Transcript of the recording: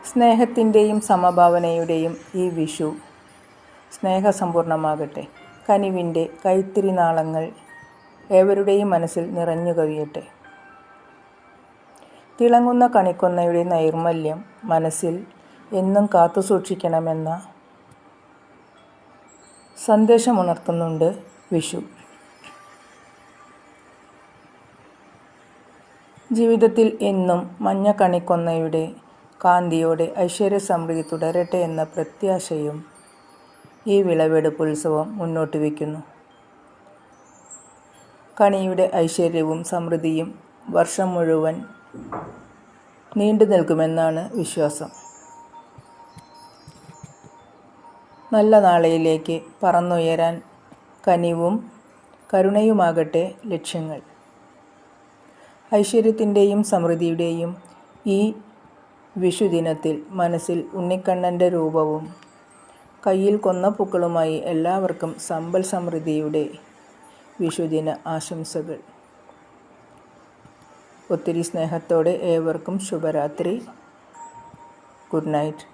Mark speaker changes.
Speaker 1: സ്നേഹത്തിൻ്റെയും സമഭാവനയുടെയും ഈ വിഷു സ്നേഹസമ്പൂർണ്ണമാകട്ടെ. കനിവിൻ്റെ കൈത്തിരി നാളങ്ങൾ ഏവരുടെയും മനസ്സിൽ നിറഞ്ഞു കവിയട്ടെ. തിളങ്ങുന്ന കണിക്കൊന്നയുടെ നൈർമല്യം മനസ്സിൽ എന്നും കാത്തുസൂക്ഷിക്കണമെന്ന സന്ദേശമുണർത്തുന്നുണ്ട് വിഷു. ജീവിതത്തിൽ എന്നും മഞ്ഞ കണിക്കൊന്നയുടെ കാന്തിയോടെ ഐശ്വര്യസമൃദ്ധി തുടരട്ടെ എന്ന പ്രത്യാശയും ഈ വിളവെടുപ്പ് ഉത്സവം മുന്നോട്ട് വയ്ക്കുന്നു. കണിയുടെ ഐശ്വര്യവും സമൃദ്ധിയും വർഷം മുഴുവൻ നീണ്ടു നിൽക്കുമെന്നാണ് വിശ്വാസം. നല്ല നാളെയിലേക്ക് പറന്നുയരാൻ കനിവും കരുണയുമാകട്ടെ ലക്ഷ്യങ്ങൾ. ഐശ്വര്യത്തിൻ്റെയും സമൃദ്ധിയുടെയും ഈ വിഷുദിനത്തിൽ മനസ്സിൽ ഉണ്ണിക്കണ്ണൻ്റെ രൂപവും കയ്യിൽ കൊന്നപ്പൂക്കളുമായി എല്ലാവർക്കും സമ്പൽ സമൃദ്ധിയുടെ വിഷുദിന ആശംസകൾ. ഒത്തിരി സ്നേഹത്തോടെ ഏവർക്കും ശുഭരാത്രി. Good night.